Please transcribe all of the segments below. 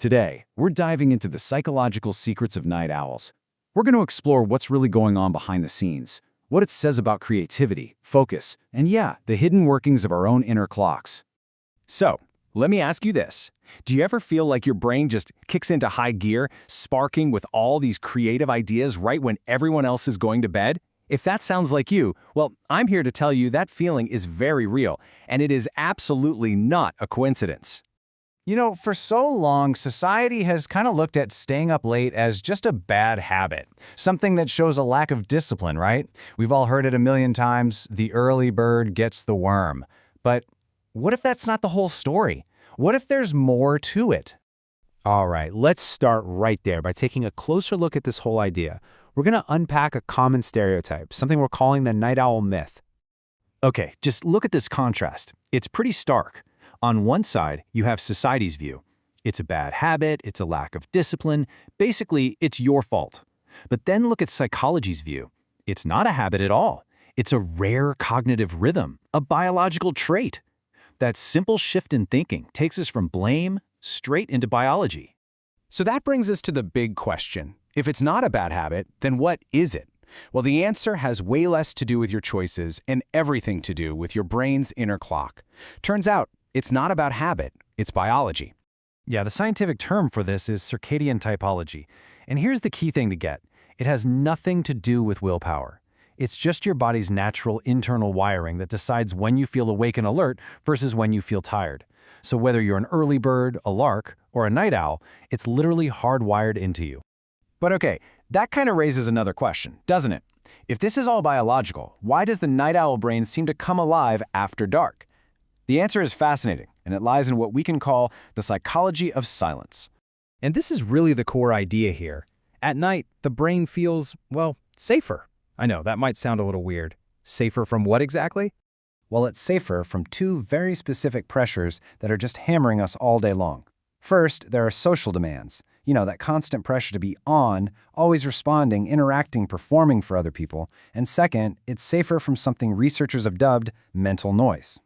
Today, we're diving into the psychological secrets of night owls. We're going to explore what's really going on behind the scenes, what it says about creativity, focus, and yeah, the hidden workings of our own inner clocks. So, let me ask you this. Do you ever feel like your brain just kicks into high gear, sparking with all these creative ideas right when everyone else is going to bed? If that sounds like you, well, I'm here to tell you that feeling is very real, and it is absolutely not a coincidence. You know, for so long, society has kind of looked at staying up late as just a bad habit, something that shows a lack of discipline, right? We've all heard it a million times, the early bird gets the worm. But what if that's not the whole story? What if there's more to it? All right, let's start right there by taking a closer look at this whole idea. We're going to unpack a common stereotype, something we're calling the night owl myth. Okay, just look at this contrast. It's pretty stark. On one side, you have society's view. It's a bad habit, it's a lack of discipline, basically, it's your fault. But then look at psychology's view. It's not a habit at all. It's a rare cognitive rhythm, a biological trait. That simple shift in thinking takes us from blame straight into biology. So that brings us to the big question. If it's not a bad habit, then what is it? Well, the answer has way less to do with your choices and everything to do with your brain's inner clock. Turns out, it's not about habit, it's biology. Yeah, the scientific term for this is circadian typology. And here's the key thing to get. It has nothing to do with willpower. It's just your body's natural internal wiring that decides when you feel awake and alert versus when you feel tired. So whether you're an early bird, a lark, or a night owl, it's literally hardwired into you. But okay, that kind of raises another question, doesn't it? If this is all biological, why does the night owl brain seem to come alive after dark? The answer is fascinating, and it lies in what we can call the psychology of silence. And this is really the core idea here. At night, the brain feels, well, safer. I know, that might sound a little weird. Safer from what exactly? Well, it's safer from two very specific pressures that are just hammering us all day long. First, there are social demands. You know, that constant pressure to be on, always responding, interacting, performing for other people. And second, it's safer from something researchers have dubbed mental noise.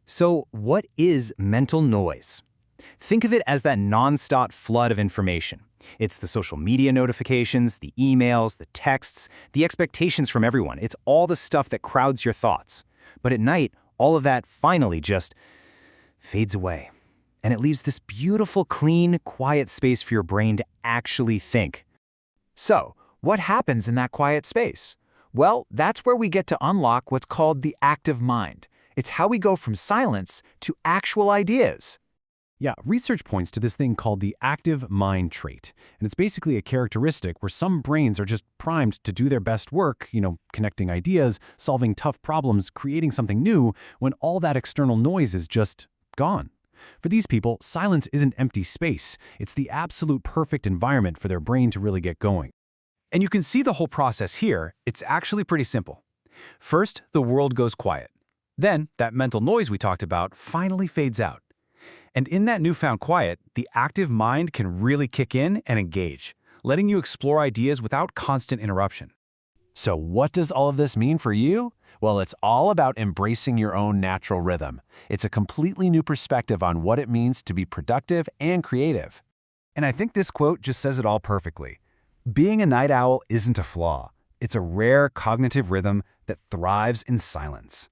So what is mental noise? Think of it as that nonstop flood of information. It's the social media notifications, the emails, the texts, the expectations from everyone. It's all the stuff that crowds your thoughts. But at night, all of that finally just fades away. And it leaves this beautiful, clean, quiet space for your brain to actually think. So, what happens in that quiet space? Well, that's where we get to unlock what's called the active mind. It's how we go from silence to actual ideas. Yeah, research points to this thing called the active mind trait. And it's basically a characteristic where some brains are just primed to do their best work, connecting ideas, solving tough problems, creating something new, when all that external noise is just gone. For these people, silence isn't empty space. It's the absolute perfect environment for their brain to really get going. And you can see the whole process here. It's actually pretty simple. First, the world goes quiet. Then, that mental noise we talked about finally fades out. And in that newfound quiet, the active mind can really kick in and engage, letting you explore ideas without constant interruption. So what does all of this mean for you? Well, it's all about embracing your own natural rhythm. It's a completely new perspective on what it means to be productive and creative. And I think this quote just says it all perfectly. Being a night owl isn't a flaw. It's a rare cognitive rhythm that thrives in silence.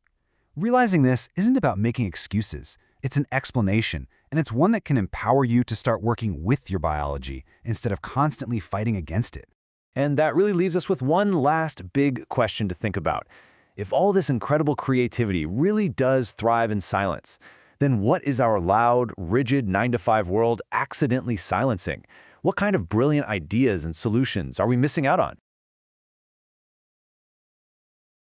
Realizing this isn't about making excuses. It's an explanation, and it's one that can empower you to start working with your biology instead of constantly fighting against it. And that really leaves us with one last big question to think about. If all this incredible creativity really does thrive in silence, then what is our loud, rigid 9-to-5 world accidentally silencing? What kind of brilliant ideas and solutions are we missing out on?